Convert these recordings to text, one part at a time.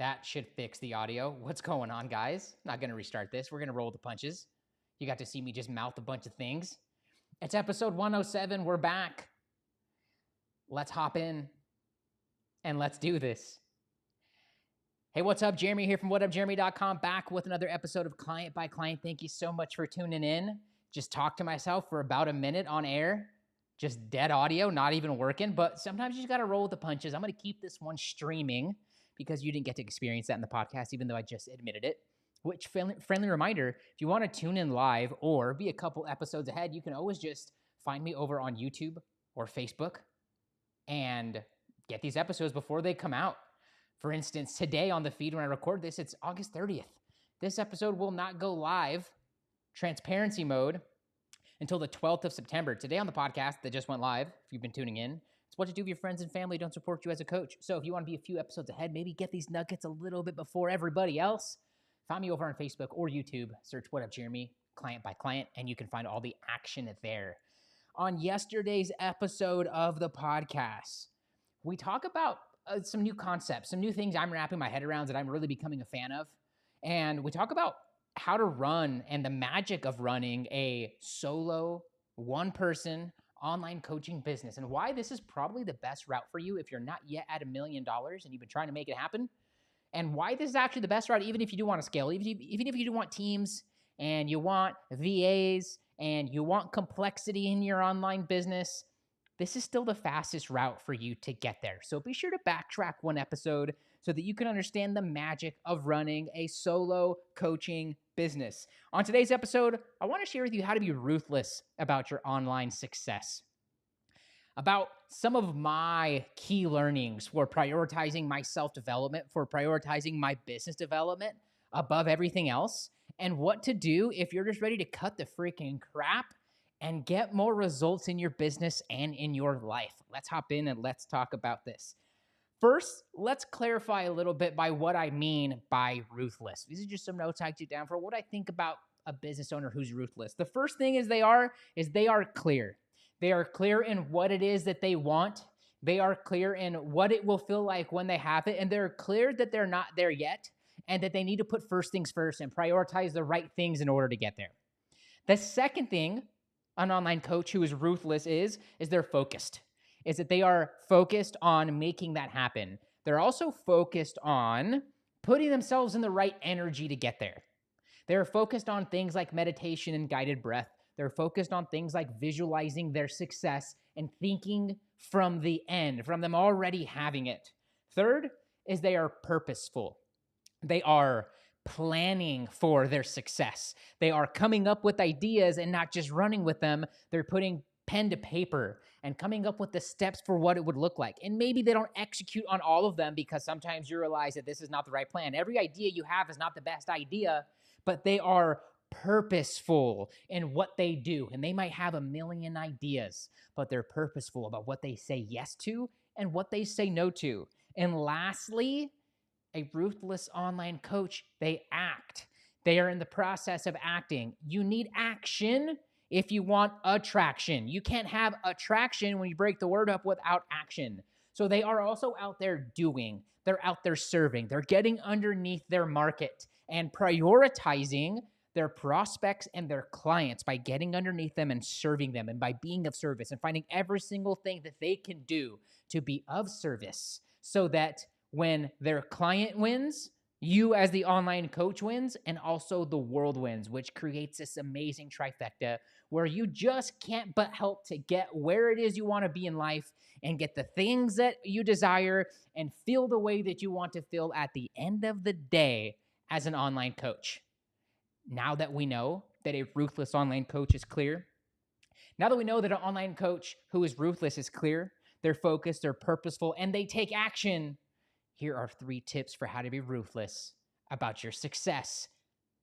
That should fix the audio. What's going on, guys? Not going to restart this. We're going to roll the punches. You got to see me just mouth a bunch of things. It's episode 107. We're back. Let's hop in and let's do this. Hey, what's up? Jeremy here from whatupjeremy.com, back with another episode of Client by Client. Thank you so much for tuning in. Just talked to myself for about a minute on air. Just dead audio, not even working, but sometimes you just got to roll with the punches. I'm going to keep this one streaming because you didn't get to experience that in the podcast, even though I just admitted it. Which, friendly reminder, if you want to tune in live or be a couple episodes ahead, you can always just find me over on YouTube or Facebook and get these episodes before they come out. For instance, today on the feed when I record this, it's August 30th. This episode will not go live, transparency mode, until the 12th of September. Today on the podcast that just went live, if you've been tuning in, it's what to do if your friends and family don't support you as a coach. So if you want to be a few episodes ahead, maybe get these nuggets a little bit before everybody else, find me over on Facebook or YouTube, search What Up Jeremy, Client by Client, and you can find all the action there. On yesterday's episode of the podcast, we talk about some new concepts, some new things I'm wrapping my head around that I'm really becoming a fan of. And we talk about how to run and the magic of running a solo, one-person online coaching business and why this is probably the best route for you if you're not yet at $1 million and you've been trying to make it happen. And why this is actually the best route, even if you do want to scale, even if you do want teams and you want VAs and you want complexity in your online business, this is still the fastest route for you to get there. So be sure to backtrack one episode so that you can understand the magic of running a solo coaching business. On today's episode, I want to share with you how to be ruthless about your online success. About some of my key learnings for prioritizing my self-development, for prioritizing my business development above everything else, and what to do if you're just ready to cut the freaking crap and get more results in your business and in your life. Let's hop in and let's talk about this. First, let's clarify a little bit by what I mean by ruthless. These are just some notes I took down for what I think about a business owner who's ruthless. The first thing they are clear. They are clear in what it is that they want. They are clear in what it will feel like when they have it. And they're clear that they're not there yet and that they need to put first things first and prioritize the right things in order to get there. The second thing an online coach who is ruthless is they're focused. Is that they are focused on making that happen. They're also focused on putting themselves in the right energy to get there. They're focused on things like meditation and guided breath. They're focused on things like visualizing their success and thinking from the end, from them already having it. Third is they are purposeful. They are planning for their success. They are coming up with ideas and not just running with them. They're putting pen to paper and coming up with the steps for what it would look like. And maybe they don't execute on all of them because sometimes you realize that this is not the right plan. Every idea you have is not the best idea, but they are purposeful in what they do. And they might have 1 million ideas, but they're purposeful about what they say yes to and what they say no to. And lastly, a ruthless online coach, they act. They are in the process of acting. You need action if you want attraction. You can't have attraction when you break the word up without action. So they are also out there doing. They're out there serving. They're getting underneath their market and prioritizing their prospects and their clients by getting underneath them and serving them and by being of service and finding every single thing that they can do to be of service so that when their client wins, you as the online coach wins, and also the world wins, which creates this amazing trifecta where you just can't but help to get where it is you want to be in life and get the things that you desire and feel the way that you want to feel at the end of the day as an online coach. Now that we know that a ruthless online coach is clear, now that we know that an online coach who is ruthless is clear, they're focused, they're purposeful, and they take action, here are 3 tips for how to be ruthless about your success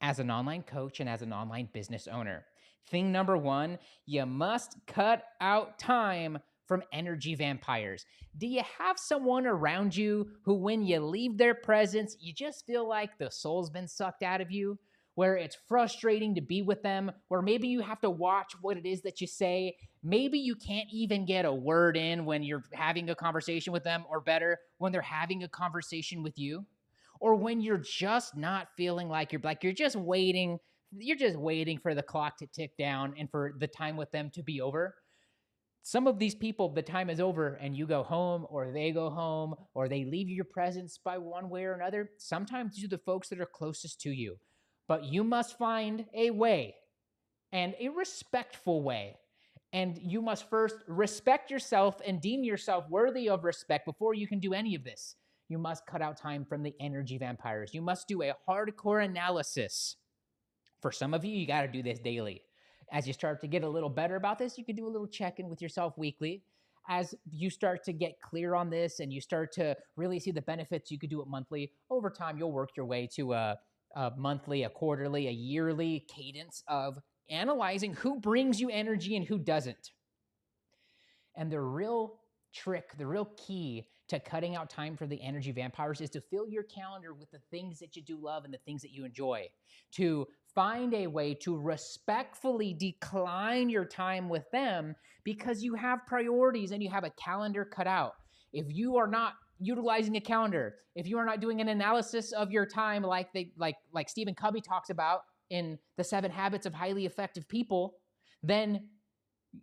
as an online coach and as an online business owner. Thing number 1, you must cut out time from energy vampires. Do you have someone around you who, when you leave their presence, you just feel like the soul's been sucked out of you? Where it's frustrating to be with them, where maybe you have to watch what it is that you say. Maybe you can't even get a word in when you're having a conversation with them, or better, when they're having a conversation with you. or when you're just not feeling like you're just waiting for the clock to tick down and for the time with them to be over. Some of these people, the time is over and you go home, or they go home, or they leave your presence by one way or another. Sometimes these are the folks that are closest to you. But you must find a way, and a respectful way. And you must first respect yourself and deem yourself worthy of respect before you can do any of this. You must cut out time from the energy vampires. You must do a hardcore analysis. For some of you, you got to do this daily. As you start to get a little better about this, you can do a little check-in with yourself weekly. As you start to get clear on this and you start to really see the benefits, you could do it monthly. Over time, you'll work your way to a monthly, a quarterly, a yearly cadence of analyzing who brings you energy and who doesn't. And the real trick, the real key to cutting out time for the energy vampires is to fill your calendar with the things that you do love and the things that you enjoy. To find a way to respectfully decline your time with them because you have priorities and you have a calendar cut out. If you are not utilizing a calendar, if you are not doing an analysis of your time like Stephen Covey talks about in The 7 Habits of Highly Effective People, then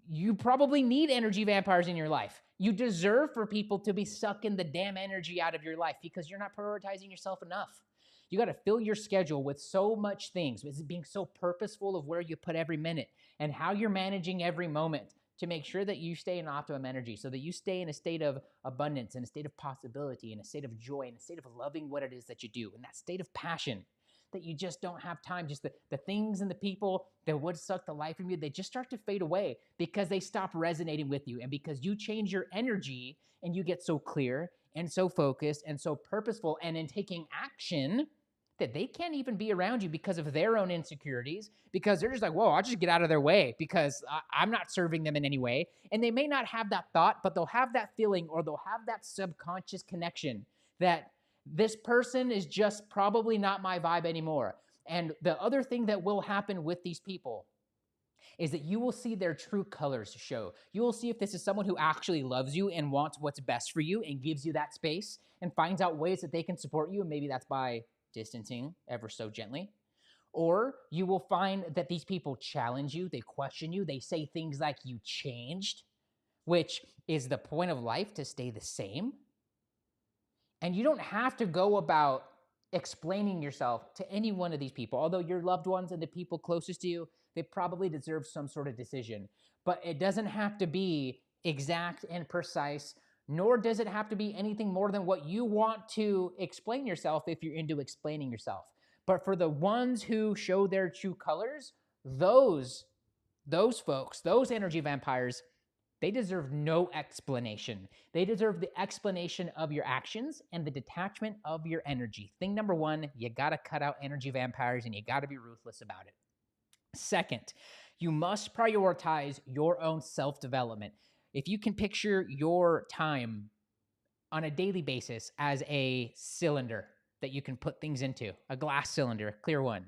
you probably need energy vampires in your life. You deserve for people to be sucking the damn energy out of your life because you're not prioritizing yourself enough. You got to fill your schedule with so much things, with being so purposeful of where you put every minute and how you're managing every moment to make sure that you stay in optimum energy, so that you stay in a state of abundance, in a state of possibility, in a state of joy, in a state of loving what it is that you do, in that state of passion, that you just don't have time. Just the things and the people that would suck the life from you, they just start to fade away because they stop resonating with you. And because you change your energy and you get so clear and so focused and so purposeful and in taking action that they can't even be around you because of their own insecurities, because they're just like, whoa, I'll just get out of their way because I'm not serving them in any way. And they may not have that thought, but they'll have that feeling, or they'll have that subconscious connection that this person is just probably not my vibe anymore. And the other thing that will happen with these people is that you will see their true colors show. You will see if this is someone who actually loves you and wants what's best for you and gives you that space and finds out ways that they can support you. And maybe that's by distancing ever so gently. Or you will find that these people challenge you, they question you, they say things like you changed, which is the point of life, to stay the same. And you don't have to go about explaining yourself to any one of these people. Although your loved ones and the people closest to you, they probably deserve some sort of decision. But it doesn't have to be exact and precise, nor does it have to be anything more than what you want to explain yourself if you're into explaining yourself. But for the ones who show their true colors, those folks, those energy vampires, they deserve no explanation. They deserve the explanation of your actions and the detachment of your energy. Thing number one, you got to cut out energy vampires and you got to be ruthless about it. Second, you must prioritize your own self-development. If you can picture your time on a daily basis as a cylinder that you can put things into, a glass cylinder, a clear one.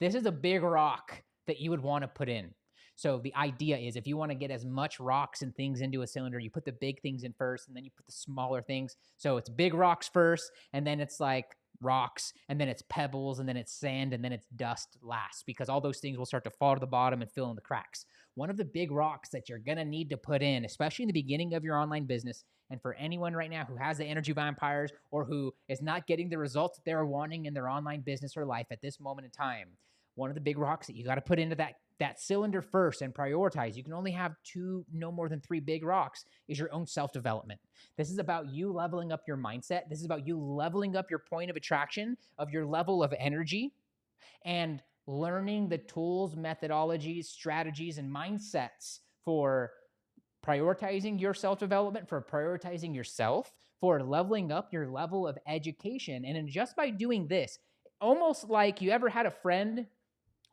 This is a big rock that you would want to put in. So the idea is, if you want to get as much rocks and things into a cylinder, you put the big things in first, and then you put the smaller things. So it's big rocks first, and then it's like rocks, and then it's pebbles, and then it's sand, and then it's dust last, because all those things will start to fall to the bottom and fill in the cracks. One of the big rocks that you're going to need to put in, especially in the beginning of your online business, and for anyone right now who has the energy vampires or who is not getting the results that they're wanting in their online business or life at this moment in time, one of the big rocks that you got to put into that cylinder first and prioritize, you can only have 2, no more than 3 big rocks, is your own self-development. This is about you leveling up your mindset. This is about you leveling up your point of attraction, of your level of energy, and learning the tools, methodologies, strategies, and mindsets for prioritizing your self-development, for prioritizing yourself, for leveling up your level of education. And just by doing this, almost like you ever had a friend,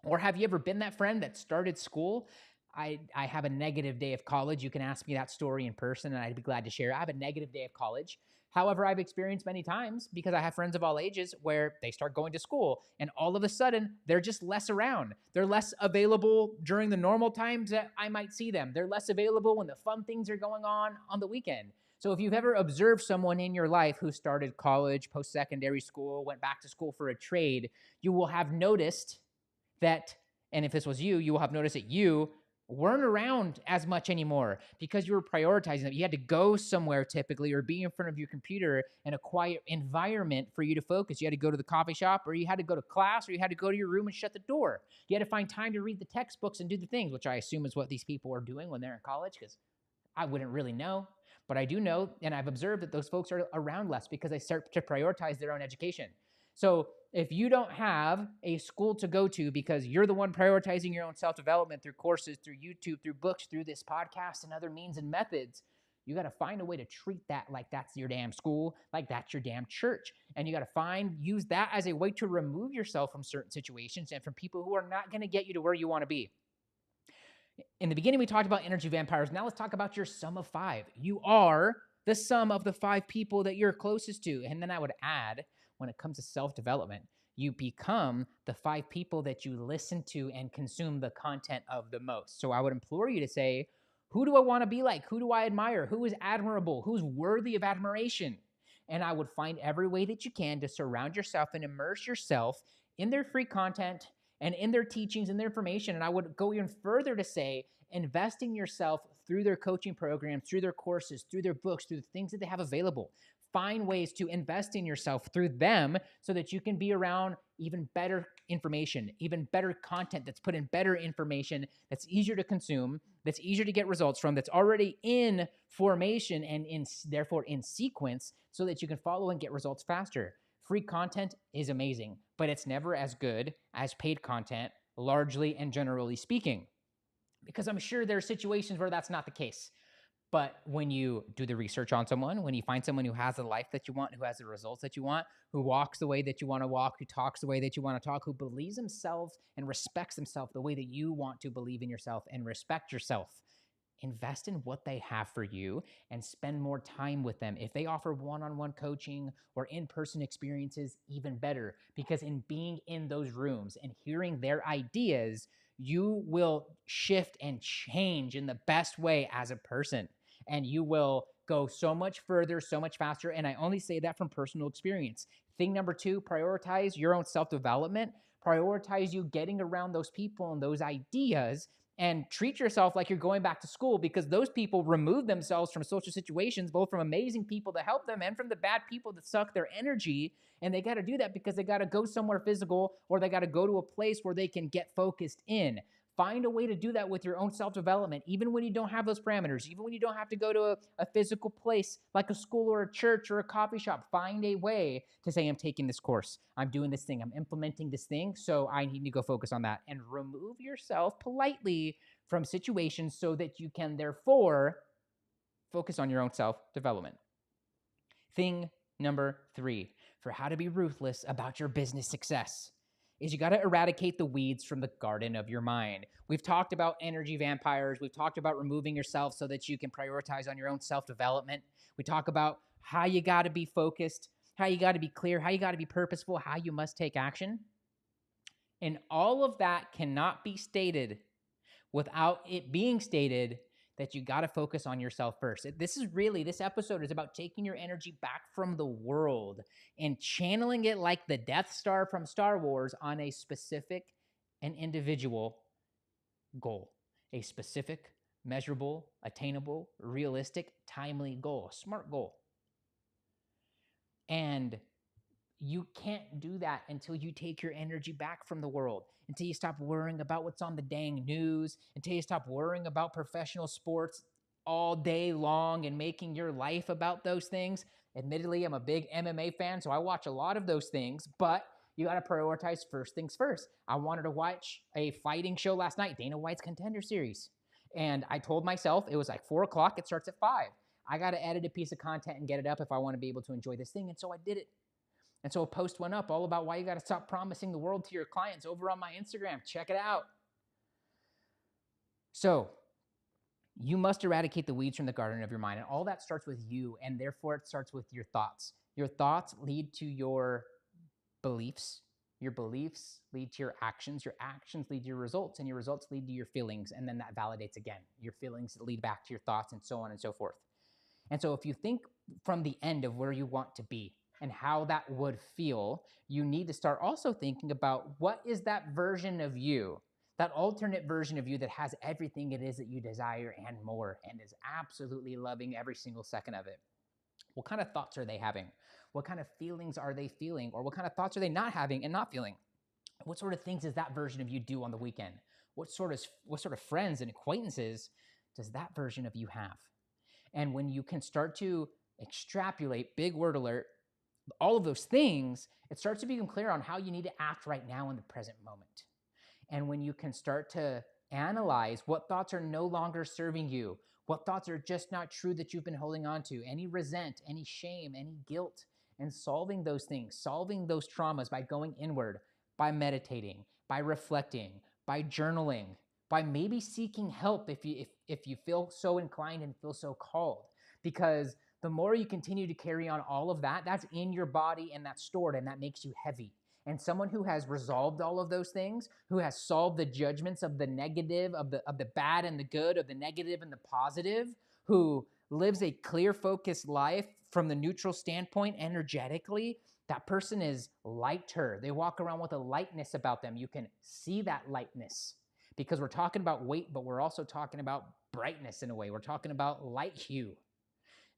or have you ever been that friend that started school? I have a negative day of college. You can ask me that story in person, and I'd be glad to share. I have a negative day of college. However, I've experienced many times, because I have friends of all ages, where they start going to school, and all of a sudden, they're just less around. They're less available during the normal times that I might see them. They're less available when the fun things are going on the weekend. So if you've ever observed someone in your life who started college, post-secondary school, went back to school for a trade, you will have noticed that, and if this was you, you will have noticed that you weren't around as much anymore because you were prioritizing it. You had to go somewhere typically or be in front of your computer in a quiet environment for you to focus. You had to go to the coffee shop, or you had to go to class, or you had to go to your room and shut the door. You had to find time to read the textbooks and do the things, which I assume is what these people are doing when they're in college, because I wouldn't really know. But I do know, and I've observed that those folks are around less because they start to prioritize their own education. So if you don't have a school to go to because you're the one prioritizing your own self-development through courses, through YouTube, through books, through this podcast and other means and methods, you got to find a way to treat that like that's your damn school, like that's your damn church. And you got to use that as a way to remove yourself from certain situations and from people who are not going to get you to where you want to be. In the beginning, we talked about energy vampires. Now let's talk about your sum of 5. You are the sum of the 5 people that you're closest to. And then I would add, when it comes to self-development, you become the 5 people that you listen to and consume the content of the most. So I would implore you to say, who do I want to be like? Who do I admire? Who is admirable? Who's worthy of admiration? And I would find every way that you can to surround yourself and immerse yourself in their free content and in their teachings and their information. And I would go even further to say, investing yourself through their coaching programs, through their courses, through their books, through the things that they have available. Find ways to invest in yourself through them so that you can be around even better information, even better content that's put in better information, that's easier to consume, that's easier to get results from, that's already in formation and therefore in sequence so that you can follow and get results faster. Free content is amazing, but it's never as good as paid content, largely and generally speaking, because I'm sure there are situations where that's not the case. But when you do the research on someone, when you find someone who has the life that you want, who has the results that you want, who walks the way that you want to walk, who talks the way that you want to talk, who believes themselves and respects themselves the way that you want to believe in yourself and respect yourself, invest in what they have for you and spend more time with them. If they offer one-on-one coaching or in-person experiences, even better, because in being in those rooms and hearing their ideas, you will shift and change in the best way as a person. And you will go so much further, so much faster. And I only say that from personal experience. Thing number 2, prioritize your own self-development. Prioritize you getting around those people and those ideas, and treat yourself like you're going back to school, because those people remove themselves from social situations, both from amazing people that help them and from the bad people that suck their energy. And they got to do that because they got to go somewhere physical, or they got to go to a place where they can get focused in. Find a way to do that with your own self-development, even when you don't have those parameters, even when you don't have to go to a physical place like a school or a church or a coffee shop. Find a way to say, I'm taking this course, I'm doing this thing, I'm implementing this thing, so I need to go focus on that. And remove yourself politely from situations so that you can therefore focus on your own self-development. Thing number 3 for how to be ruthless about your business success is you got to eradicate the weeds from the garden of your mind. We've talked about energy vampires. We've talked about removing yourself so that you can prioritize on your own self-development. We talk about how you got to be focused, how you got to be clear, how you got to be purposeful, how you must take action. And all of that cannot be stated without it being stated that you got to focus on yourself first. This episode is about taking your energy back from the world and channeling it like the Death Star from Star Wars on a specific and individual goal, a specific, measurable, attainable, realistic, timely goal, a smart goal. And you can't do that until you take your energy back from the world, until you stop worrying about what's on the dang news, until you stop worrying about professional sports all day long and making your life about those things. Admittedly, I'm a big MMA fan, so I watch a lot of those things, but you got to prioritize first things first. I wanted to watch a fighting show last night, Dana White's Contender Series. And I told myself it was like 4 o'clock, it starts at 5. I got to edit a piece of content and get it up if I want to be able to enjoy this thing. And so I did it. And so a post went up all about why you got to stop promising the world to your clients over on my Instagram. Check it out. So you must eradicate the weeds from the garden of your mind. And all that starts with you. And therefore it starts with your thoughts. Your thoughts lead to your beliefs. Your beliefs lead to your actions. Your actions lead to your results. And your results lead to your feelings. And then that validates again. Your feelings lead back to your thoughts, and so on and so forth. And so if you think from the end of where you want to be and how that would feel, you need to start also thinking about what is that version of you, that alternate version of you that has everything it is that you desire and more, and is absolutely loving every single second of it. What kind of thoughts are they having? What kind of feelings are they feeling? Or what kind of thoughts are they not having and not feeling? What sort of things does that version of you do on the weekend? What sort of friends and acquaintances does that version of you have? And when you can start to extrapolate, big word alert, all of those things, it starts to become clear on how you need to act right now in the present moment. And when you can start to analyze what thoughts are no longer serving you, what thoughts are just not true that you've been holding on to, any resent, any shame, any guilt, and solving those things, solving those traumas by going inward, by meditating, by reflecting, by journaling, by maybe seeking help if you feel so inclined and feel so called. Because the more you continue to carry on all of that, that's in your body and that's stored, and that makes you heavy. And someone who has resolved all of those things, who has solved the judgments of the negative, of the bad and the good, of the negative and the positive, who lives a clear, focused life from the neutral standpoint energetically, that person is lighter. They walk around with a lightness about them. You can see that lightness, because we're talking about weight, but we're also talking about brightness in a way. We're talking about light hue.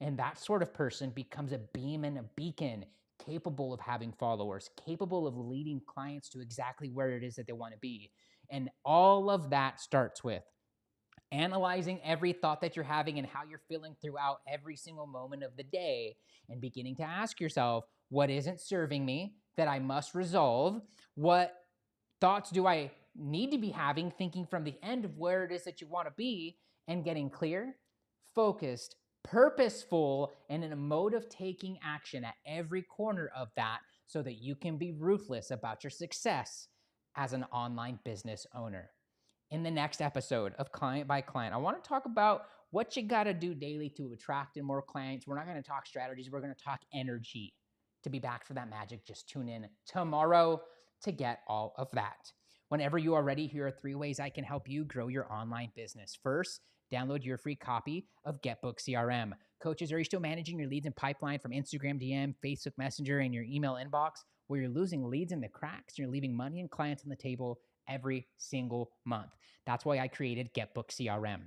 And that sort of person becomes a beam and a beacon, capable of having followers, capable of leading clients to exactly where it is that they want to be. And all of that starts with analyzing every thought that you're having and how you're feeling throughout every single moment of the day, and beginning to ask yourself, what isn't serving me that I must resolve? What thoughts do I need to be having, thinking from the end of where it is that you want to be, and getting clear, focused, purposeful, and in a mode of taking action at every corner of that, so that you can be ruthless about your success as an online business owner. In the next episode of Client by Client, I want to talk about what you got to do daily to attract in more clients. We're not going to talk strategies. We're going to talk energy. To be back for that magic, just tune in tomorrow to get all of that. Whenever you are ready, here are 3 ways I can help you grow your online business. First, download your free copy of GetBookedCRM. Coaches, are you still managing your leads and pipeline from Instagram DM, Facebook Messenger, and your email inbox, where you're losing leads in the cracks and you're leaving money and clients on the table every single month? That's why I created GetBookedCRM.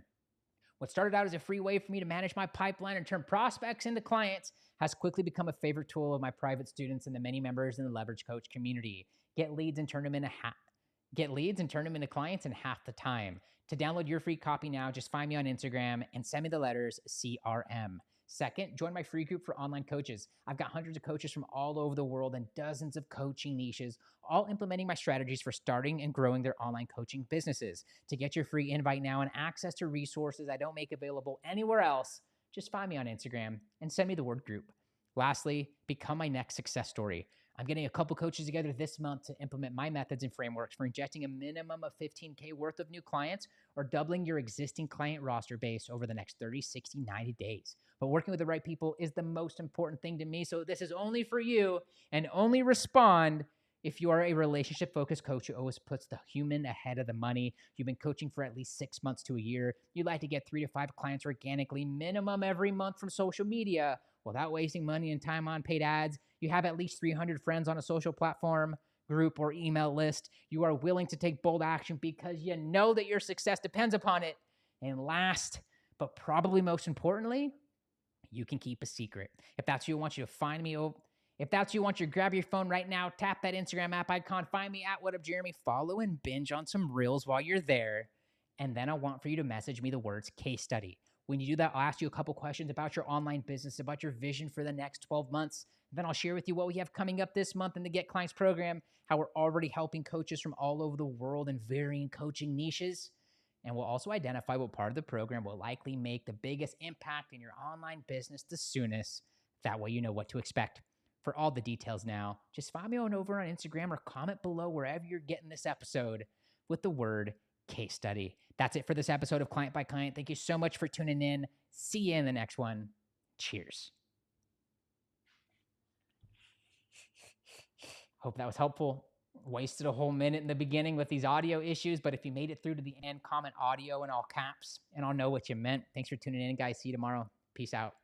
What started out as a free way for me to manage my pipeline and turn prospects into clients has quickly become a favorite tool of my private students and the many members in the Leverage Coach community. Get leads and turn them into clients in half the time. To download your free copy now, just find me on Instagram and send me the letters CRM. Second, join my free group for online coaches. I've got hundreds of coaches from all over the world and dozens of coaching niches, all implementing my strategies for starting and growing their online coaching businesses. To get your free invite now and access to resources I don't make available anywhere else, just find me on Instagram and send me the word group. Lastly, become my next success story. I'm getting a couple coaches together this month to implement my methods and frameworks for injecting a minimum of $15K worth of new clients, or doubling your existing client roster base over the next 30, 60, 90 days. But working with the right people is the most important thing to me. So this is only for you, and only respond if you are a relationship-focused coach who always puts the human ahead of the money. You've been coaching for at least 6 months to a year. You'd like to get 3 to 5 clients organically, minimum every month from social media, without wasting money and time on paid ads. You have at least 300 friends on a social platform, group, or email list. You are willing to take bold action because you know that your success depends upon it. And last, but probably most importantly, you can keep a secret. If that's you, I want you to find me. If that's you, I want you to grab your phone right now, tap that Instagram app icon, find me at What Up Jeremy, follow and binge on some reels while you're there. And then I want for you to message me the words case study. When you do that, I'll ask you a couple questions about your online business, about your vision for the next 12 months. Then I'll share with you what we have coming up this month in the Get Clients program, how we're already helping coaches from all over the world in varying coaching niches. And we'll also identify what part of the program will likely make the biggest impact in your online business the soonest. That way you know what to expect. For all the details now, just find me on over on Instagram or comment below wherever you're getting this episode with the word case study. That's it for this episode of Client by Client. Thank you so much for tuning in. See you in the next one. Cheers. Hope that was helpful. Wasted a whole minute in the beginning with these audio issues, but if you made it through to the end, comment audio in all caps, and I'll know what you meant. Thanks for tuning in, guys. See you tomorrow. Peace out.